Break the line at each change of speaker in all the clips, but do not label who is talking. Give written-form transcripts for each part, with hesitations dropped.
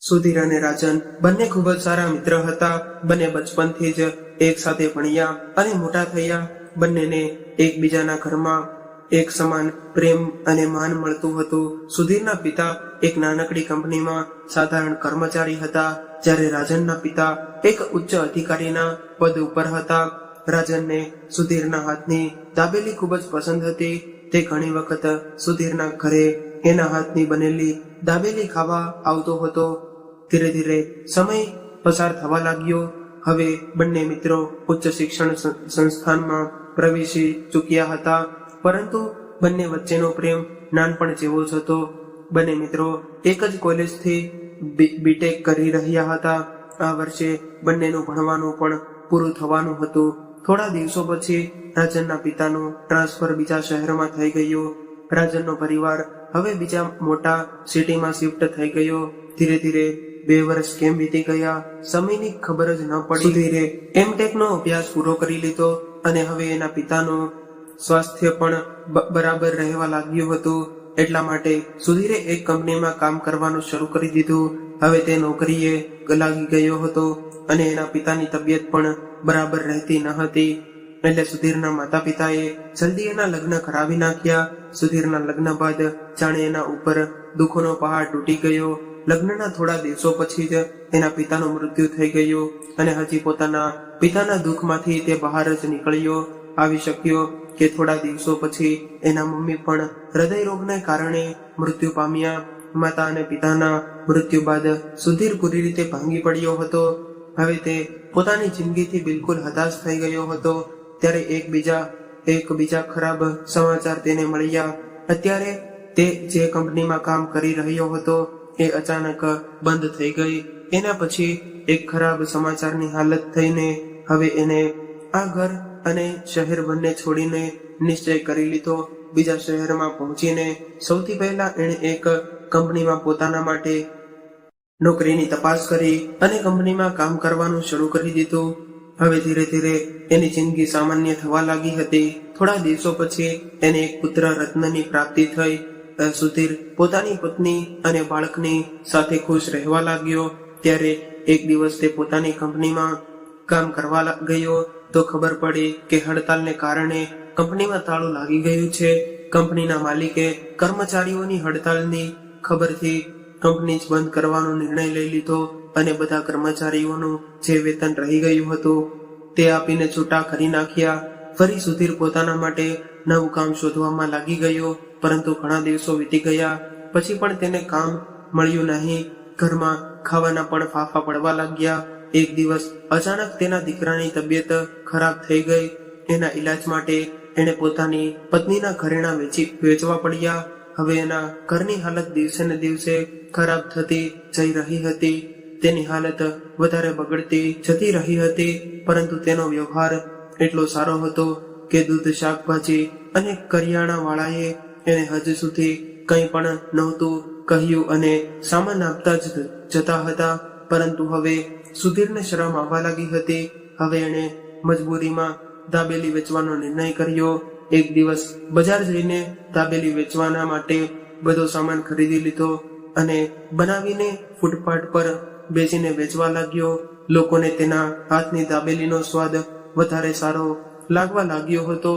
સુધીર અને રાજન બંને ખૂબ જ સારા મિત્ર હતા. બંને બચપનથી જ એક સાથે ભણ્યા અને મોટા થયા. બંનેને એકબીજાના ઘરમાં એક સમાન પ્રેમ અને માન મળતું હતું. સુધીરના પિતા એક નાનકડી કંપનીમાં સાધારણ કર્મચારી હતા, જ્યારે રાજનના પિતા એક ઉચ્ચ અધિકારીના પદ ઉપર હતા. રાજનને સુધીરના હાથની દાબેલી ખૂબ જ પસંદ હતી. તે ઘણી વખત સુધીરના ઘરે એના હાથની બનેલી દાબેલી ખાવા આવતો હતો. ધીરે ધીરે સમય પસાર થવા લાગ્યો. હવે બંને મિત્રો ઉચ્ચ શિક્ષણ સંસ્થાનમાં પ્રવેશી ચૂક્યા હતા, પરંતુ બંને વચ્ચેનો પ્રેમ નાનપણ જેવો જ હતો. બંને મિત્રો એક જ કોલેજથી બીટેક કરી રહ્યા હતા. આ વર્ષે બંનેનું ભણવાનું પણ પૂરું થવાનું હતું. થોડા દિવસો પછી રાજનના પિતાનું ટ્રાન્સફર બીજા શહેરમાં થઈ ગયું. રાજનનો પરિવાર હવે બીજા મોટા સિટીમાં શિફ્ટ થઈ ગયો. ધીરે ધીરે 2 વર્ષ કેમ વીતી ગયા, સમયની ખબર જ ન પડી. સુધીરે M.Tech નો અભ્યાસ પૂરો કરી લીધો અને હવે એના પિતાનું સ્વાસ્થ્ય પણ બરાબર રહેવા લાગ્યું હતું. એટલા માટે સુધીરે એક કંપનીમાં કામ કરવાનું શરૂ કરી દીધું. હવે તે નોકરીએ લાગી ગયો હતો અને એના પિતાની તબિયત પણ બરાબર રહેતી ન હતી. એટલે સુધીરના માતા પિતાએ જલ્દી એના લગ્ન કરાવી નાખ્યા. સુધીરના લગ્ન બાદ જાણે એના ઉપર દુઃખનો પહાડ તૂટી ગયો. લગ્નના થોડા દિવસો પછી જ એના પિતાનું મૃત્યુ થઈ ગયું અને હજી પોતાના પિતાના દુઃખમાંથી તે બહાર જ નીકળ્યો આવી શક્યો કે થોડા દિવસો પછી એના મમ્મી પણ હૃદય રોગને કારણે મૃત્યુ પામ્યા. માતા અને પિતાના મૃત્યુ બાદ સુધીર પૂરી રીતે ભાંગી પડ્યો હતો. હવે તે પોતાની જિંદગીથી બિલકુલ હતાશ થઈ ગયો હતો. ત્યારે એક બીજા ખરાબ સમાચાર તેને મળ્યા. અત્યારે તે જે કંપનીમાં કામ કરી રહ્યો હતો એ અચાનક બંધ થઈ ગઈ. એના પછી એક ખરાબ સમાચારની હાલત થઈને હવે એને આ ઘર અને શહેર બંને છોડીને નિશ્ચય કરી લીધો. બીજા શહેરમાં પહોંચીને સૌથી પહેલા એણે એક કંપનીમાં પોતાના માટે નોકરીની તપાસ કરી અને કંપનીમાં કામ કરવાનું શરૂ કરી દીધું. હવે ધીરે ધીરે એની જિંદગી સામાન્ય થવા લાગી હતી. થોડા દિવસો પછી એને એક પુત્ર રત્નની પ્રાપ્તિ થઈ. સુધીર પોતાની પત્ની અને બાળકની સાથે ખુશ રહેવા લાગ્યો. ત્યારે એક દિવસ તે પોતાની કંપનીમાં કામ કરવા ગયો તો ખબર પડી કે હડતાલને કારણે કંપનીમાં તાળું લાગી ગયું છે. કંપનીના માલિકે કર્મચારીઓની હડતાલની ખબરથી કંપની જ બંધ કરવાનો નિર્ણય લઈ લીધો અને બધા કર્મચારીઓનું જે વેતન રહી ગયું હતું તે આપીને છૂટા કરી નાખ્યા. ફરી સુધીર પોતાના માટે નવું કામ શોધવામાં લાગી ગયો, પરંતુ ઘણા દિવસો વીતી ગયા પછી પણ તેને કામ મળ્યું નહીં. ઘરમાં ખાવાના પણ ફાફા પડવા લાગ્યા. એક દિવસ અચાનક તેના દીકરાની તબિયત ખરાબ થઈ ગઈ. એના ઈલાજ માટે એણે પોતાની પત્નીના ઘરેણાં વેચવા પડ્યા. હવે એના ઘરની હાલત દિવસે ને દિવસે ખરાબ થતી જઈ રહી હતી. તેની હાલત વધારે બગડતી જતી રહી હતી, પરંતુ તેનો વ્યવહાર એટલો સારો હતો કે દૂધ, શાકભાજી અને કરિયાણા વાળાએ એને હજ સુધી કંઈ પણ નહોતું કહ્યું અને સામાન આપતા જ જતા હતા. પરંતુ હવે સુધીરને શરમ આવવા લાગી હતી. હવે એણે મજબૂરીમાં દાબેલી વેચવાનો નિર્ણય કર્યો. એક દિવસ બજાર જઈને દાબેલી વેચવાના માટે બધો સામાન ખરીદી લીધો અને બનાવીને ફૂટપાથ પર બેસીને વેચવા લાગ્યો. લોકોને તેના હાથની દાબેલીનો સ્વાદ વધારે સારો લાગવા લાગ્યો હતો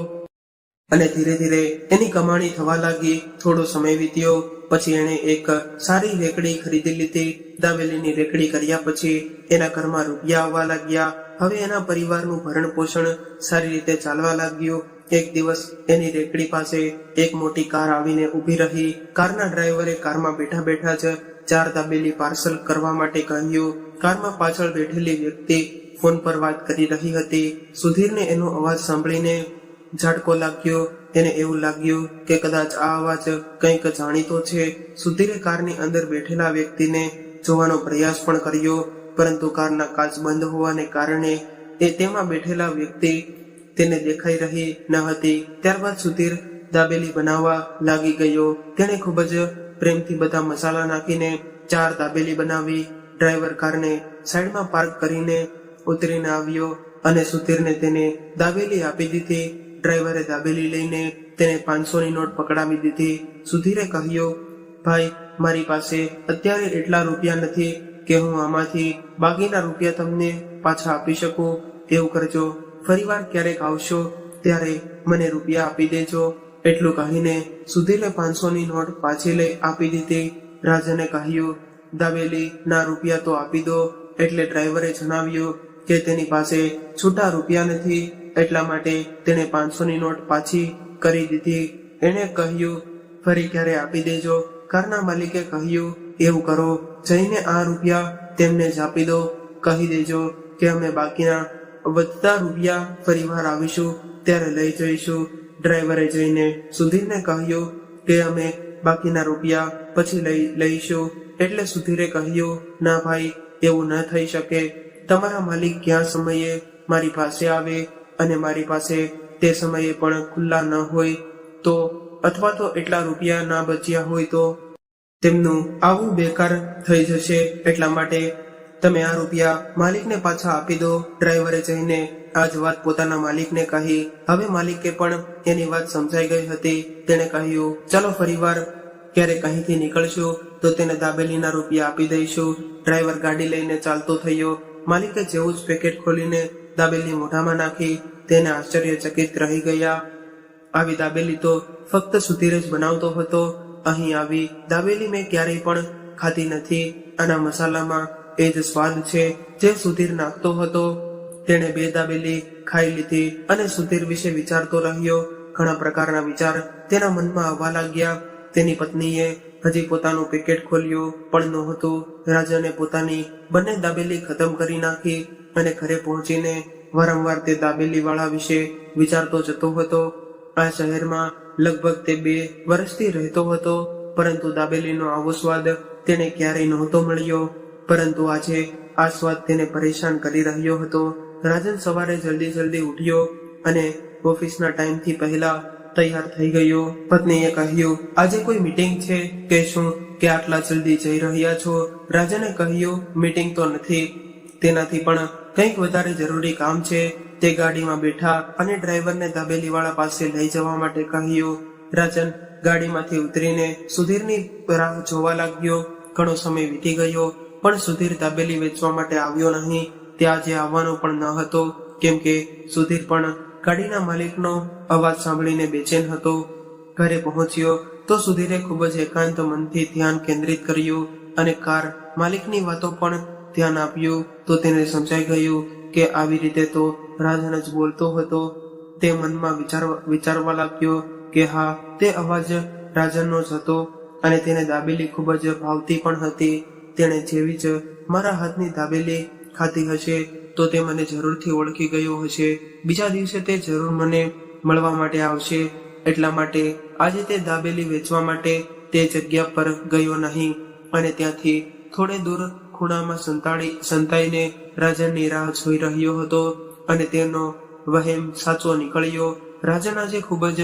અને ધીરે ધીરે એની કમાણી થવા લાગી. થોડો સમય વીત્યો પછી એણે એક સારી રેકડી ખરીદી લીધી. દાબેલીની રેકડી કર્યા પછી એના ઘરમાં રૂપિયા આવવા લાગ્યા. હવે એના પરિવારનું ભરણ પોષણ સારી રીતે ચાલવા લાગ્યું. એક દિવસ એની રેકડી પાસે એક મોટી કાર આવીને ઊભી રહી. કારના ડ્રાઈવરે કારમાં બેઠા બેઠા જ 4 દાબેલી પાર્સલ કરવા માટે કહ્યું. કારમાં પાછળ બેઠેલી વ્યક્તિ ફોન પર વાત કરી રહી હતી. સુધીરને એનો અવાજ સાંભળીને ઝાટકો લાગ્યો. એને એવું લાગ્યું કે કદાચ આ અવાજ કંઈક જાણીતો છે. સુધીરે કારની અંદર બેઠેલા વ્યક્તિને જોવાનો પ્રયાસ પણ કર્યો, પરંતુ કારના કાચ બંધ હોવાને કારણે તેમાં બેઠેલા વ્યક્તિ તેને દેખાઈ રહી ન હતી. ત્યારબાદ સુધીર દાબેલી બનાવવા લાગી ગયો. તેણે ખૂબ જ પ્રેમથી બધા મસાલા નાખીને 4 દાબેલી બનાવી. ડ્રાઈવર કારને સાઈડમાં પાર્ક કરીને ઉતરીને આવ્યો અને સુધીરને તેને દાબેલી આપી દીધી. ડ્રાઈવરે દાબેલી લઈને તેને 500ની નોટ પકડાવી દીધી. સુધીરે કહ્યું, ભાઈ, મારી પાસે અત્યારે એટલા રૂપિયા નથી, કે હું આમાંથી બાકીના રૂપિયા તમને પાછા આપી શકું. એવું કરજો. ફરીવાર ક્યારેક આવશો ત્યારે મને રૂપિયા આપી દેજો. એટલું કહીને સુધીરે 500ની નોટ પાછી લઈ આપી દીધી. રાજને કહ્યું, દાબેલી ના રૂપિયા તો આપી દો. એટલે ડ્રાઈવરે જણાવ્યું કે તેની પાસે છૂટા રૂપિયા નથી, એટલા માટે તેણે 500ની નોટ પાછી કરી દીધી. એણે કહ્યું, ફરી ક્યારે આપી દેજો. કારના માલિકે કહ્યું, એવું કરો, જઈને આ રૂપિયા તેમને જ આપી દો. કહી દેજો કે અમે બાકીના વધતા રૂપિયા ફરીવાર આવીશું ત્યારે લઈ જઈશું. ડ્રાઈવરે જઈને સુધીરને કહ્યું કે અમે બાકીના રૂપિયા પછી લઈશું. એટલે સુધીરે કહ્યું, ના ભાઈ, એવું ન થઈ શકે. તમારા માલિક ક્યાં સમયે મારી પાસે આવે અને મારી પાસે તે સમયે પણ ખુલ્લા ન હોય તો, અથવા તો એટલા રૂપિયા ના બચ્યા હોય તો તેમનું આવું બેકાર થઈ જશે. એટલા માટે તમે આ રૂપિયા માલિકને પાછા આપી દો. ડ્રાઈવરે જઈને આ જ વાત પોતાના માલિકને કહી. હવે માલિકે પણ એની વાત સમજાઈ ગઈ હતી. તેણે કહ્યું, ચાલો ફરીવાર ક્યારે અહીંથી નીકળશું તો તેને દાબેલીના રૂપિયા આપી દઈશું. ડ્રાઈવર ગાડી લઈને ચાલતો થયો. માલિકે જેવું જ પેકેટ ખોલીને દાબેલી મોઢામાં નાખી તેને આશ્ચર્યચકિત રહી ગયા. આવી દાબેલી તો ફક્ત સુધીર જ બનાવતો હતો. અહીં આવી દાબેલી મેં ક્યારેય પણ ખાધી નથી. આના મસાલામાં એ જ સ્વાદ છે જે સુધીર નાખતો હતો. તેણે 2 દાબેલી ખાઈ લીધી અને સુધીર વિશે વિચારતો રહ્યો. ઘણા પ્રકારના વિચાર તેના મનમાં આવવા લાગ્યા. તેની પત્નીએ હજી પોતાનું પેકેટ ખોલ્યું પણ નહોતું. રાજને પોતાની બંને દાબેલી ખતમ કરી નાખી અને ઘરે પહોંચીને વારંવાર તે દાબેલી વાળા વિશે વિચારતો જતો હતો. આ શહેરમાં લગભગ તે 2 વર્ષથી રહેતો હતો, પરંતુ દાબેલીનો આવો સ્વાદ તેને ક્યારેય નહોતો મળ્યો. પરંતુ આજે આ સ્વાદ તેને પરેશાન કરી રહ્યો હતો. રાજન સવારે જલ્દી ઉઠ્યો અને ઓફિસના ટાઈમથી પહેલા તૈયાર થઈ ગયો. પત્નીએ કહ્યું, આજે કોઈ મીટિંગ છે કે શું, કે આટલા જલ્દી જઈ રહ્યા છો? રાજને કહ્યું, મીટિંગ તો નથી, તેનાથી પણ કંઈક વધારે જરૂરી કામ છે. તે ગાડીમાં બેઠા અને ડ્રાઈવરને દાબેલી વાળા પાસે લઈ જવા માટે કહ્યું. રાજન ગાડીમાંથી ઉતરીને સુધીરની રાહ જોવા લાગ્યો. ઘણો સમય વીતી ગયો પણ સુધીર દાબેલી વેચવા માટે આવ્યો નહીં. તે આજે આવવાનો પણ ન હતો, કેમ કે સુધીર પણ ગાડીના માલિકનો અવાજ સાંભળીને બેચેન હતો. ઘરે પહોંચ્યો તો સુધીરે ખૂબ જ એકાંત મનથી ધ્યાન કેન્દ્રિત કર્યું અને કાર માલિકની વાતો પણ ધ્યાન આપ્યું. તો તેને સમજાઈ ગયું કે આવી રીતે તો રાજન જ બોલતો હતો. તે મનમાં વિચારવા લાગ્યો કે હા, તે અવાજ રાજનનો જ હતો અને તેને દાબેલી ખૂબ જ ભાવતી પણ હતી. તેણે જેવી જ મારા હાથની દાબેલી ખાધી હશે તો તે મને જરૂરથી ઓળખી ગયો હશે. બીજા દિવસે તે જરૂર મને મળવા માટે આવશે. એટલા માટે આજે તે દાબેલી વેચવા માટે તે જગ્યા પર ગયો નહીં અને ત્યાંથી થોડે દૂર ખૂણામાં સંતાઈને રાજનની રાહ જોઈ રહ્યો હતો અને તેનો વહેમ સાચો નીકળ્યો. રાજન આજે ખૂબ જ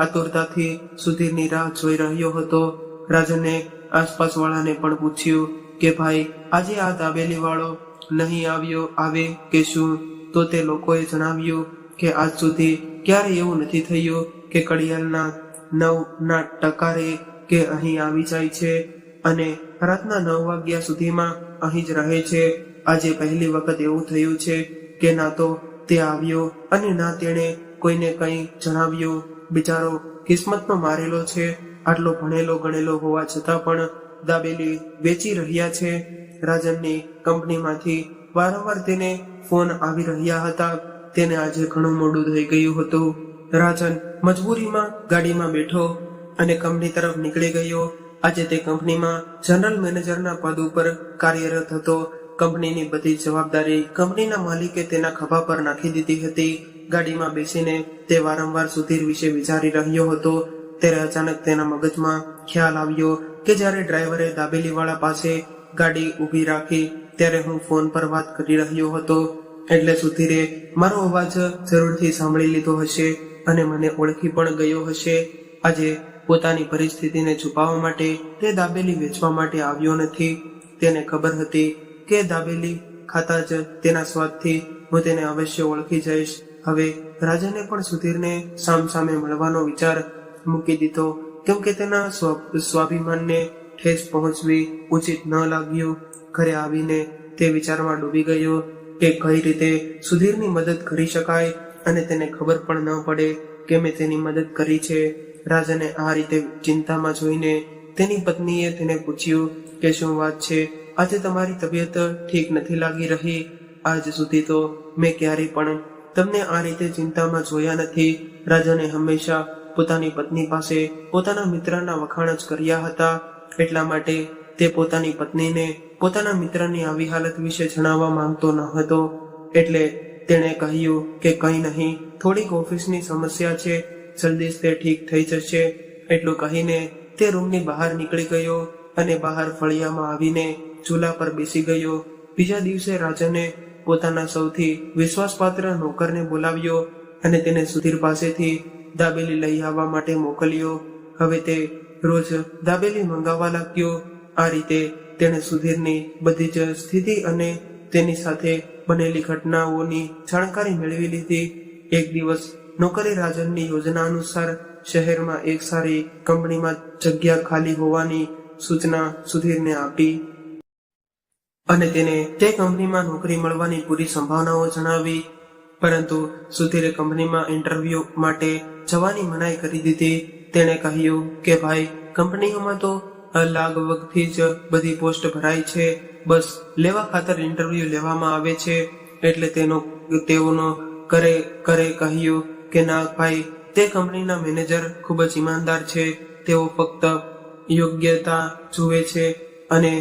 આતુરતાથી સુધીરની રાહ જોઈ રહ્યો હતો. રાજને આસપાસ વાળાને પણ પૂછ્યું કે ભાઈ, આજે આ દાબેલી વાળો નહીં આવે કે શું? તો તે લોકોએ જણાવ્યું કે આજ સુધી ક્યારે એવું નથી થયું કે ઘડિયાળના 9ના ટકારે કે અહીં આવી જાય છે અને રાતના 9 વાગ્યા સુધીમાં અહીં જ રહે છે. આજે પહેલી વખત એવું થયું છે કે ના તો તે આવ્યો અને ના તેણે કોઈને કંઈ જણાવ્યું. બિચારો કિસ્મતનો મારેલો છે. આટલો ભણેલો ગણેલો હોવા છતાં પણ દાબેલી વેચી રહ્યા છે. રાજનની કંપનીમાંથી વારંવાર તેને ફોન આવી રહ્યા હતા. તેને આજે ઘણું મોડું થઈ ગયું હતું. રાજન મજબૂરીમાં ગાડીમાં બેઠો અને કંપની તરફ નીકળી ગયો. આજે તે કંપનીમાં જનરલ મેનેજરના પદ ઉપર કાર્યરત હતો. કંપનીની બધી જવાબદારી કંપનીના માલિકે તેના ખભા પર નાખી દીધી હતી. ગાડીમાં બેસીને તે વારંવાર સુધીર વિશે વિચારી રહ્યો હતો. ત્યારે અચાનક તેના મગજમાં ખ્યાલ આવ્યો કે જ્યારે ડ્રાઈવરે દાબેલી વાળા પાસે ગાડી ઊભી રાખી ત્યારે હું ફોન પર વાત કરી રહ્યો હતો. એટલે સુધીરે મારો અવાજ જરૂરથી સાંભળી લીધો હશે અને મને ઓળખી પણ ગયો હશે. આજે પોતાની પરિસ્થિતિને છુપાવવા માટે તે દાબેલી વેચવા માટે આવ્યો નથી. તેને ખબર હતી કે દાબેલી ખાતા જ તેના સ્વાદથી હું તેને અવશ્ય ઓળખી જઈશ. હવે રાજને પણ સુધીરને સામસામે મળવાનો વિચાર મૂકી દીધો, કેમ કે તેના સ્વાભિમાનને ઠેસ પહોંચવી ઉચિત ન લાગ્યું. ઘરે આવીને તે વિચારમાં ડૂબી ગયો કે કઈ રીતે સુધીરની મદદ કરી શકાય અને તેને ખબર પણ ન પડે કે મેં તેની મદદ કરી છે. રાજને આ રીતે ચિંતામાં જોઈને તેની પત્નીએ તેને પૂછ્યું કે શું વાત છે, આજે તમારી તબિયત ઠીક નથી લાગી રહી. આજ સુધી તો મેં ક્યારેય પણ તમને આ રીતે ચિંતામાં જોયા નથી. રાજાને હંમેશા પોતાની પત્ની પાસે પોતાના મિત્રના વખાણ જ કર્યા હતા. એટલા માટે તે પોતાની પત્નીને પોતાના મિત્રની આવી હાલત વિશે જણાવવા માંગતો ન હતો. એટલે તેણે કહ્યું કે કંઈ નહીં, થોડીક ઓફિસની સમસ્યા છે, જલ્દી જ તે ઠીક થઈ જશે. એટલું કહીને તે રૂમની બહાર નીકળી ગયો અને બહાર ફળિયામાં આવીને ચૂલા પર બેસી ગયો. બીજા દિવસે રાજાને પોતાના સૌથી વિશ્વાસપાત્ર નોકરને બોલાવ્યો અને તેને સુધીર પાસેથી દાબેલી લઈ આવવા માટે મોકલ્યો. હવે તે રોજ દાબેલી મંગાવવા લાગ્યો. આ રીતે તેણે સુધીરની બધી જ સ્થિતિ અને તેની સાથે બનેલી ઘટનાઓની જાણકારી મેળવી લીધી. એક દિવસ નોકરે રાજનની યોજના અનુસાર શહેરમાં એક સારી કંપનીમાં જગ્યા ખાલી હોવાની સૂચના સુધીરને આપી અને તેને તે કંપનીમાં નોકરી મળવાની પૂરી સંભાવનાઓ જણાવી. પરંતુ સુધીરે કંપનીમાં ઇન્ટરવ્યુ માટે જવાની મનાઈ કરી દીધી. તેણે કહ્યું કે ભાઈ, કંપનીઓમાં તો લાગવગથી જ બધી પોસ્ટ ભરાય છે, બસ લેવા ખાતર ઇન્ટરવ્યુ લેવામાં આવે છે. એટલે તેઓનો કરે કહ્યું કે ના ભાઈ, તે કંપનીના મેનેજર ખૂબ જ ઈમાનદાર છે. તેઓ ફક્ત યોગ્યતા જુએ છે અને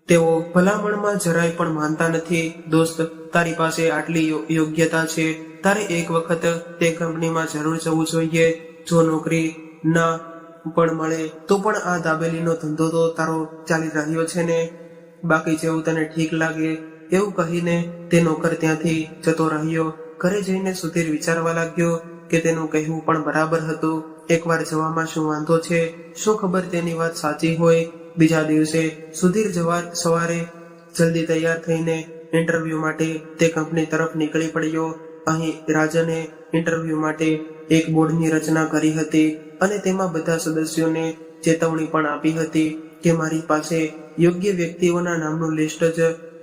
તેઓ ભલામણમાં જરાય પણ માનતા નથી. દોસ્ત, તારી પાસે આટલી યોગ્યતા છે, તારે એક વખત તે કંપનીમાં જરૂર જવું જોઈએ. જો નોકરી ના પણ મળે તો પણ આ દાબેલીનો ધંધો તો તારો ચાલી રહ્યો છે ને, બાકી જેવું તને ઠીક લાગે. એવું કહીને તે નોકર ત્યાંથી જતો રહ્યો. ઘરે જઈને સુધીર વિચારવા લાગ્યો કે તેનું કહેવું પણ બરાબર હતું. એકવાર જવામાં શું વાંધો છે, શું ખબર તેની વાત સાચી હોય. બીજા દિવસે સુધીર સવારે જલ્દી તૈયાર થઈને ઇન્ટરવ્યુ માટે તે કંપની તરફ નીકળી પડ્યો. અહીં રાજને ઇન્ટરવ્યુ માટે એક બોર્ડની રચના કરી હતી અને તેમાં બધા સદસ્યોને ચેતવણી પણ આપી હતી કે મારી પાસે યોગ્ય વ્યક્તિઓના નામનું લિસ્ટ જ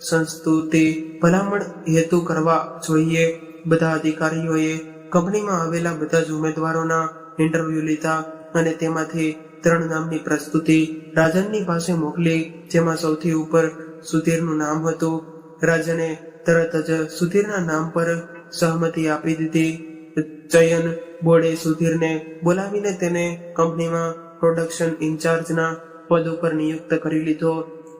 સંસ્તુતિ ભલામણ હેતુ કરવા જોઈએ. બધા અધિકારીઓએ કંપનીમાં આવેલા બધા જ ઉમેદવારોના ઇન્ટરવ્યુ લીધા અને તેમાંથી 3 નામની પ્રસ્તુતિ રાજનની પાસે મોકલી, જેમાં સૌથી ઉપર સુધીરનું નામ હતું. રાજને તરત જ સુધીરના નામ પર સહમતિ આપી દીધી. ચયન બોર્ડે સુધીરને બોલાવીને તેને કંપનીમાં પ્રોડક્શન ઇન્ચાર્જના પદ ઉપર નિયુક્ત કરી લીધો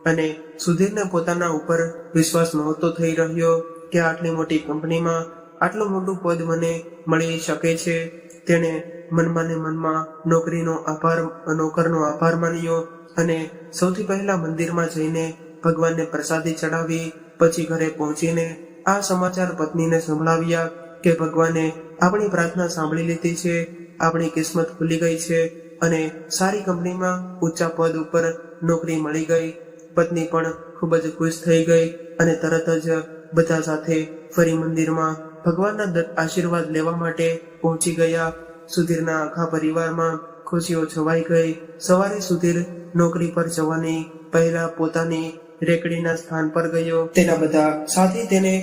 અને સુધીરને પોતાના ઉપર વિશ્વાસ નહોતો થઈ રહ્યો કે આટલી મોટી કંપનીમાં આટલું મોટું પદ મને મળી શકે છે. તેણે મનમાં ને મનમાં નોકરનો આભાર માન્યો અને સૌથી પહેલા મંદિરમાં જઈને ભગવાનને પ્રસાદી ચડાવી. પછી ઘરે પહોંચીને આ સમાચાર પત્નીને સંભળાવ્યા કે ભગવાને આપણી પ્રાર્થના સાંભળી લીધી છે, આપણી કિસ્મત ખુલી ગઈ છે અને સારી કંપનીમાં ઊંચા પદ ઉપર નોકરી મળી ગઈ. પત્ની પણ ખૂબ જ ખુશ થઈ ગઈ અને તરત જ બધા સાથે ફરી મંદિરમાં ભગવાનના આશીર્વાદ લેવા માટે પહોંચી ગયા. સુધીરના આખા પરિવારમાં ખુશીઓ છવાઈ ગઈ. સવારે સુધીર નોકરી પર જવાની પહેલા પોતાની રેકડીના સ્થાન પર ગયો. તેના બધા સાથી તેને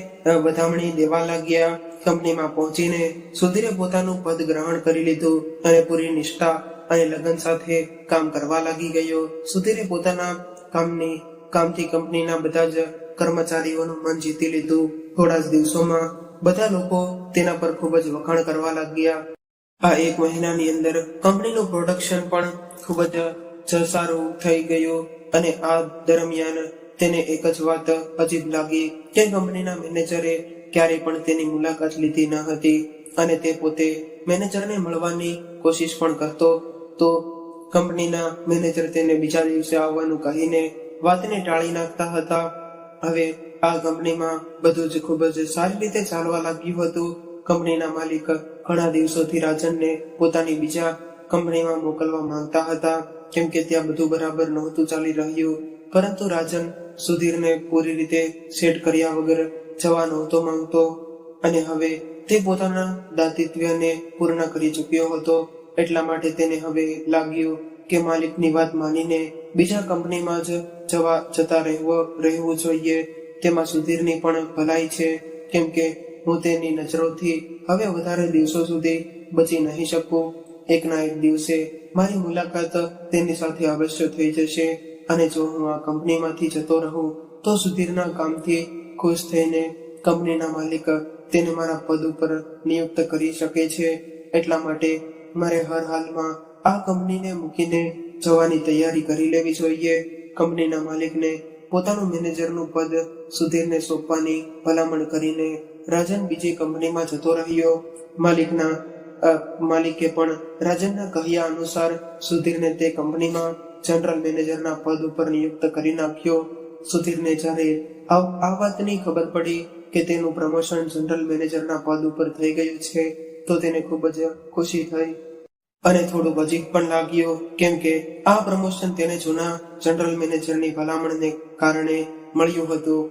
વધામણી દેવા લાગ્યા. કંપનીમાં પહોંચીને સુધીરે પોતાનું પદ ગ્રહણ કરી લીધું અને પૂરી નિષ્ઠા અને લગન સાથે કામ કરવા લાગી ગયો. સુધીરે પોતાના કામથી કંપનીના બધા જ કર્મચારીઓનું મન જીતી લીધું. થોડા જ દિવસોમાં બધા લોકો તેના પર ખૂબ જ વખાણ કરવા લાગ્યા. આ 1 મહિનાની અંદર કંપનીનું પ્રોડક્શન પણ ખૂબ જ સારું થઈ ગયું અને આ દરમિયાન તેને એક જ વાત અજીબ લાગી કે કંપનીના મેનેજરે ક્યારેય પણ તેની મુલાકાત લીધી ન હતી અને તે પોતે મેનેજરને મળવાની કોશિશ પણ કરતો તો કંપનીના મેનેજર તેને બીજા દિવસે આવવાનું કહીને વાતને ટાળી નાખતા હતા. હવે આ કંપનીમાં બધું જ ખૂબ જ સારી રીતે ચાલવા લાગ્યું હતું. કંપનીના માલિક ઘણા દિવસોથી રાજનને પોતાની બીજા કંપનીમાં મોકલવા માંગતા હતા, કેમ કે ત્યાં બધું બરાબર નહોતું ચાલી રહ્યું. પરંતુ રાજન સુધીરને પૂરી રીતે સેટ કર્યા વગર જવા નહોતો માંગતો અને હવે તે પોતાના દાયિત્વને પૂર્ણ કરી ચૂક્યો હતો. એટલા માટે તેને હવે લાગ્યું કે માલિકની વાત માનીને બીજા કંપનીમાં જ જતા રહેવું જોઈએ. તેમાં સુધીરની પણ ભલાઈ છે, કેમ કે હું તેની નજરોથી હવે વધારે દિવસો સુધી બચી નહીં શકું. એકના એક દિવસે મારી મુલાકાત તેની સાથે અવશ્ય થઈ જશે, અને જો હું આ કંપનીમાંથી જતો રહું તો સુધીરના કામથી ખુશ થઈને કંપનીના માલિક તેને મારા પદ ઉપર નિયુક્ત કરી શકે છે. એટલા માટે મારે હર હાલમાં આ કંપનીને મૂકીને જવાની તૈયારી કરી લેવી જોઈએ. કંપનીના માલિકને પોતાનું મેનેજરનું પદ સુધીરને સોંપવાની ભલામણ કરીને રાજન બીજી કંપનીમાં જતો રહ્યો. માલિકે પણ રાજનના કહ્યા અનુસાર સુધીરને તે કંપનીમાં જનરલ મેનેજરના પદ ઉપર નિયુક્ત કરી નાખ્યો. સુધીરને જ્યારે આ વાતની ખબર પડી કે તેનું પ્રમોશન જનરલ મેનેજરના પદ ઉપર થઈ ગયું છે તો તેને ખૂબ જ ખુશી થઈ અને થોડું નજીક પણ લાગ્યો, કેમ કે આ પ્રમોશન તેને જૂના જનરલ મેનેજરની ભલામણને કારણે મળ્યું હતું.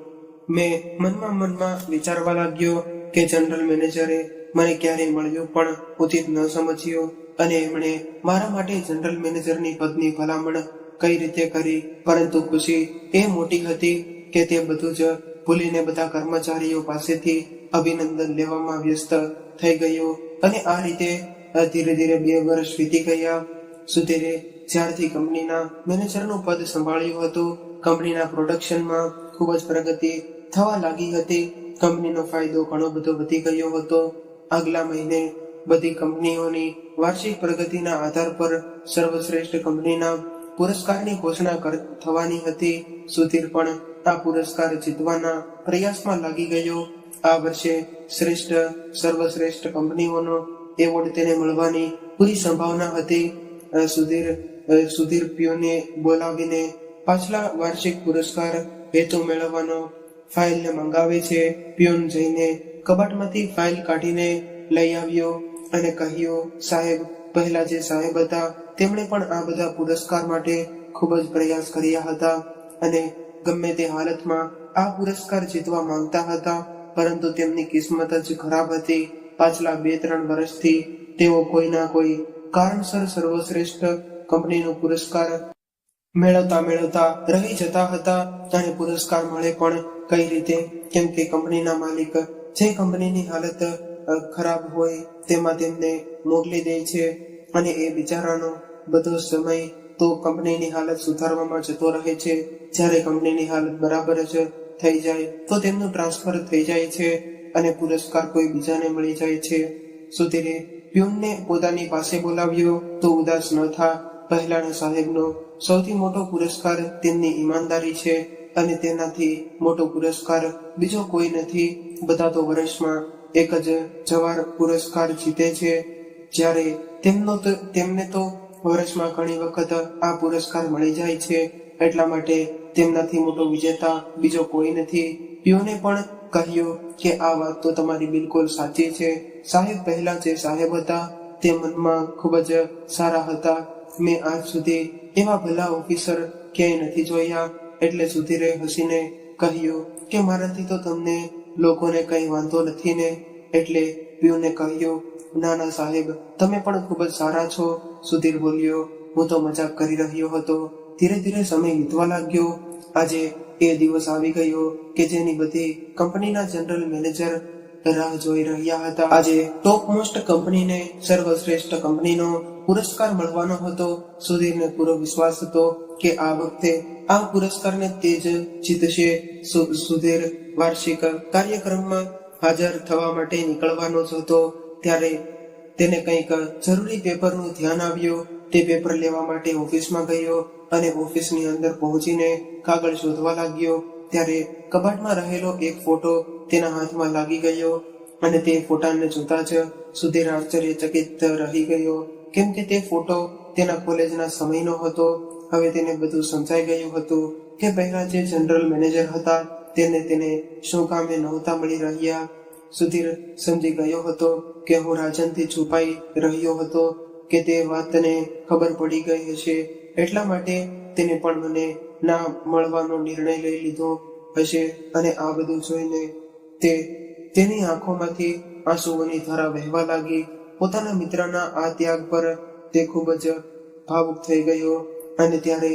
મેં મનમાં વિચારવા લાગ્યો કે જનરલ મેનેજરે મને ક્યારેય મળ્યું પણ ઉચિત ન સમજ્યું, અને એમણે મારા માટે જનરલ મેનેજરની પદની ભલામણ કઈ રીતે કરી. પરંતુ ખુશી એ મોટી હતી કે તે બધું જ ભૂલીને બધા કર્મચારીઓ પાસેથી અભિનંદન લેવામાં વ્યસ્ત થઈ ગયો. અને આ રીતે ધીરે ધીરે 2 વર્ષ વીતી ગયા. સુધીરે જ્યારથી કંપનીના મેનેજરનું પદ સંભાળ્યું હતું, કંપનીના પ્રોડક્શનમાં ખૂબ જ પ્રગતિ થવા લાગી હતી. કંપનીનો ફાયદો ઘણો બધો વધી ગયો હતો. આગલા મહિને બધી કંપનીઓની વાર્ષિક પ્રગતિના આધાર પર સર્વશ્રેષ્ઠ કંપનીના પુરસ્કારની ઘોષણા થવાની હતી. સુધીર પણ આ પુરસ્કાર જીતવાના પ્રયાસમાં લાગી ગયો. આ વર્ષે સર્વશ્રેષ્ઠ કંપનીઓનો એવોર્ડ તેને મળવાની પૂરી સંભાવના હતી. સુધીર પિયોને બોલાવીને પાછલા વાર્ષિક પુરસ્કાર હેતુ મેળવવાનો ફાઇલને મંગાવે છે. પિયોન જઈને કબાટમાંથી ફાઇલ કાઢીને લઈ આવ્યો અને કહ્યું, સાહેબ, પહેલા જે સાહેબ હતા તેમણે પણ આ બધા પુરસ્કાર માટે ખૂબ જ પ્રયાસ કર્યા હતા અને ગમે તે હાલતમાં આ પુરસ્કાર જીતવા માંગતા હતા, પરંતુ તેમની કિસ્મત જ ખરાબ હતી. પાછલા 2-3 વર્ષથી તેઓ કોઈના કોઈ કારણસર સર્વશ્રેષ્ઠ કંપનીનો પુરસ્કાર મેળવતા રહી જતા હતા. અને પુરસ્કાર મળે પણ કઈ રીતે, કેમ કે કંપનીના માલિક જે કંપનીની હાલત ખરાબ હોય તેમાં તેમને મોકલી દે છે, અને એ બિચારાનો બધો સમય તો કંપનીની હાલત સુધારવામાં જતો રહે છે. જ્યારે કંપનીની હાલત બરાબર જ થઈ જાય તો તેમનું ટ્રાન્સફર થઈ જાય છે અને પુરસ્કાર કોઈ બીજાને મળી જાય છે. સુધીરે પ્યુનને પોતાની પાસે બોલાવ્યો તો ઉદાસ ન થા. પહેલાના સાહેબનો સૌથી મોટો પુરસ્કાર તેમની ઈમાનદારી છે, અને તેનાથી મોટો પુરસ્કાર બીજો કોઈ નથી. બધા તો વર્ષમાં એક જ જવાર પુરસ્કાર જીતે છે, જ્યારે તેમને તો વર્ષમાં ઘણી વખત આ પુરસ્કાર મળી જાય છે. એટલા માટે તેમનાથી મોટો વિજેતા બીજો કોઈ નથી. પ્યુને પણ કહ્યું કે આ વાત તો તમારી બિલકુલ સાચી છે. સાહેબ પહેલા જે સાહેબ હતા તે મનમાં ખૂબ જ સારા હતા. મેં આજ સુધી એવા ભલા ઓફિસર ક્યાંય નથી જોયા. એટલે સુધીરે હસીને કહ્યું કે મારાથી તો તમને લોકોને કઈ વાંધો નથી ને. એટલે પ્યુને કહ્યું, ના સાહેબ, તમે પણ ખૂબ જ સારા છો. સુધીર બોલ્યો, હું તો મજાક કરી રહ્યો હતો. ધીરે ધીરે સમય વીતવા લાગ્યો. આજે એ દિવસ આવી ગયો કે જેની બધી કંપનીના જનરલ મેનેજર રાહ જોઈ રહ્યા હતા. આજે ટોપ મોસ્ટ કંપનીને સર્વશ્રેષ્ઠ કંપનીનો પુરસ્કાર મળવાનો હતો. સુધીરને પૂરો વિશ્વાસ હતો કે આ વખતે આ પુરસ્કારને તે જ જીતશે. સુધીર વાર્ષિક કાર્યક્રમમાં હાજર થવા માટે નીકળવાનો જ હતો. ત્યારે તેને કંઈક જરૂરી પેપરનું ધ્યાન આવ્યું. તે પેપર લેવા માટે ઓફિસમાં ગયો અને ઓફિસની અંદર પહોંચીને કાગળ શોધવા લાગ્યો. ત્યારે કબાટમાં રહેલો એક ફોટો તેના હાથમાં લાગી ગયો, અને તે ફોટાને જોતા જ સુધીર આશ્ચર્યચકિત રહી ગયો, કેમ કે તે ફોટો તેના કોલેજના સમયનો હતો. હવે તેને બધું સમજાઈ ગયું હતું કે પહેલા જે જનરલ મેનેજર હતા તેને શું કામે નહોતા મળી રહ્યા. સુધીર સમજી ગયો હતો કે હું રાજનથી છુપાઈ રહ્યો હતો, કે તે વાતને ખબર પડી ગઈ હશે, એટલા માટે તેને પણ મને ના મળવાનો નિર્ણય લઈ લીધો હશે. અને આ બધું જોઈને તેની આંખોમાંથી આંસુઓની ધારા વહેવા લાગી. પોતાના મિત્રના આ ત્યાગ પર તે ખૂબ જ ભાવુક થઈ ગયો અને ત્યારે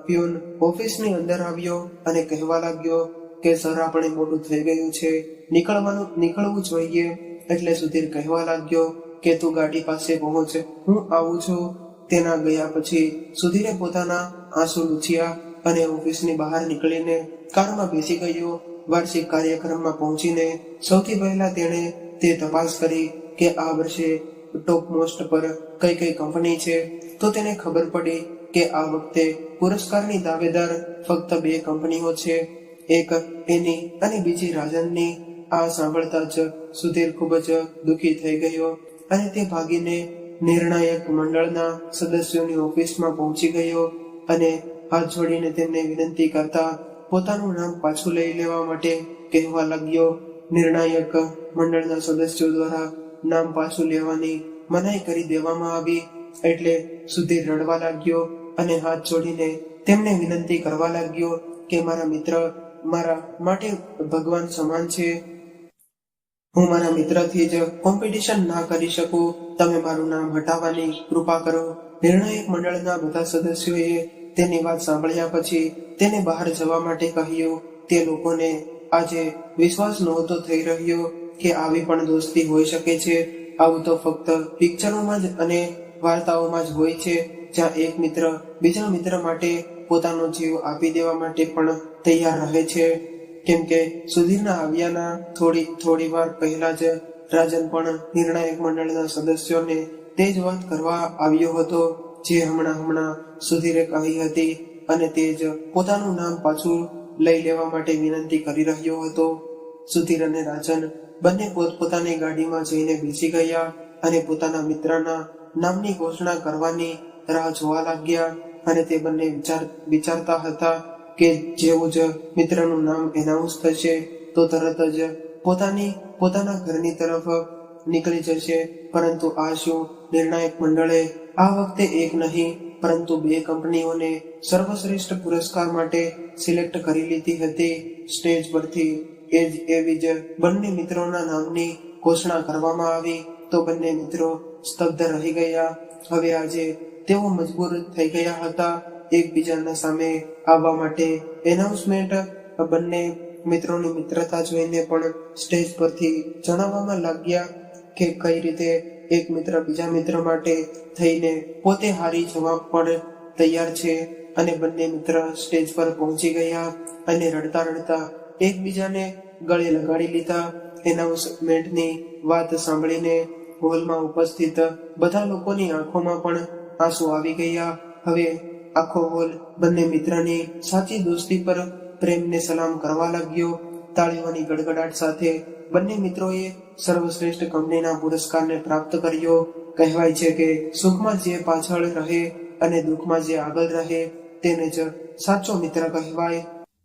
પ્યુન ઓફિસની અંદર આવ્યો અને કહેવા લાગ્યો કે સર, આપણે મોડું થઈ ગયું છે, નીકળવું જોઈએ. એટલે સુધીર કહેવા લાગ્યો કે તું ગાડી પાસે પહોંચ, હું આવું છું. તેના ગયા પછી સુધીરે પોતાના આંસુ લૂછ્યા અને ઓફિસની બહાર નીકળીને કારમાં બેસી ગયો. વાર્ષિક કાર્યક્રમમાં પહોંચીને સૌથી પહેલા તેણે તે તપાસ કરી કે આ વર્ષે ટોપ મોસ્ટ પર કઈ કઈ કંપની છે. તો તેને ખબર પડી કે આ વખતે પુરસ્કારની દાવેદાર ફક્ત 2 કંપનીઓ છે, એક એની અને બીજી રાજનની. આ સાંભળતા જ સુધીર ખૂબ જ દુઃખી થઈ ગયો અને તે ભાગીને નિર્ણાયક મંડળના સદસ્યોની ઓફિસમાં પહોંચી ગયો અને હાથ જોડીને તેમને વિનંતી કરતા પોતાનું નામ પાછું લઈ લેવા માટે કહેવા લાગ્યો. નિર્ણાયક મંડળના સદસ્યો દ્વારા નામ પાછું લેવાની મનાઈ કરી દેવામાં આવી. એટલે સુધીર રડવા લાગ્યો અને હાથ જોડીને તેમને વિનંતી કરવા લાગ્યો કે મારા મિત્ર મારા માટે ભગવાન સમાન છે. હું મારા મિત્રથી જ કોમ્પિટિશન ના કરી શકું. તમે મારું નામ હટાવવાની કૃપા કરો. નિર્ણાયક મંડળના બધા સદસ્યોએ તેની વાત સાંભળ્યા પછી તેને બહાર જવા માટે કહ્યું. તે લોકોને આજે વિશ્વાસ નહોતો થઈ રહ્યો કે આવી પણ દોસ્તી હોઈ શકે છે. આવું તો ફક્ત પિક્ચરોમાં જ અને વાર્તાઓમાં જ હોય છે, જ્યાં એક મિત્ર બીજા મિત્ર માટે પોતાનો જીવ આપી દેવા માટે પણ તૈયાર રહે છે. કેમ કે સુધીરના આવ્યાના થોડી વાર પહેલા જ રાજન પણ નિર્ણાયક મંડળના સદસ્યોને તે જ વાત કરવા આવ્યો હતો જે હમણાં સુધીરે કહી હતી અને તે જ પોતાનું નામ પાછું લઈ લેવા માટે વિનંતી કરી રહ્યો હતો. સુધીર અને રાજન બંને પોતપોતાની ગાડીમાં જઈને બેસી ગયા અને પોતાના મિત્રના નામની ઘોષણા કરવાની રાહ જોવા લાગ્યા. અને તે બંને વિચારતા હતા કે જેવું જ મિત્રનું નામ એનાઉન્સ થશે તો તરત જ પોતાના ઘરની તરફ નીકળી જશે. પરંતુ આ શું, નિર્ણાયક મંડળે આ વખતે એક નહીં પરંતુ 2 કંપનીઓને સર્વશ્રેષ્ઠ પુરસ્કાર માટે સિલેક્ટ કરી લીધી હતી. સ્ટેજ પરથી એવી જ બંને મિત્રોના નામની ઘોષણા કરવામાં આવી તો બંને મિત્રો સ્તબ્ધ રહી ગયા. હવે આજે તેઓ મજબૂર થઈ ગયા હતા એકબીજાના સામે આવવા માટે. એનાઉન્સમેન્ટ બંને મિત્રોની મિત્રતા જોઈને પણ સ્ટેજ પરથી જણાવવામાં લાગ્યા કે કઈ રીતે એક મિત્ર બીજા મિત્ર માટે થઈને પોતે હારી જવા પણ તૈયાર છે. અને બંને મિત્ર સ્ટેજ પર પહોંચી ગયા અને રડતા એકબીજાને ગળે લગાડી લીધા. એનાઉન્સમેન્ટની વાત સાંભળીને હોલમાં ઉપસ્થિત બધા લોકોની આંખોમાં પણ આંસુ આવી ગયા. હવે આખો હોલ બંને મિત્રની સાચી દોસ્તી પર પ્રેમને સલામ કરવા લાગ્યો. તાળીઓની ગડગડાટ સાથે બંને મિત્રોએ સર્વશ્રેષ્ઠ કંપનીના પુરસ્કારને પ્રાપ્ત કર્યો. કહેવાય છે કે સુખમાં જે પાછળ રહે અને દુઃખમાં જે આગળ રહે તેને જ સાચો મિત્ર કહેવાય.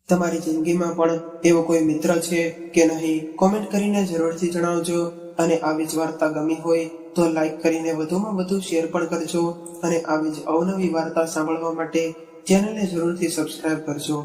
તમારી જિંદગીમાં પણ એવો કોઈ મિત્ર છે કે નહીં, કોમેન્ટ કરીને જરૂરથી જણાવજો. અને આવી જ વાર્તા ગમી હોય તો લાઈક કરીને વધુમાં વધુ શેર પણ કરજો અને આવી જ અવનવી વાર્તા સાંભળવા માટે ચેનલને જરૂરથી સબસ્ક્રાઇબ કરજો.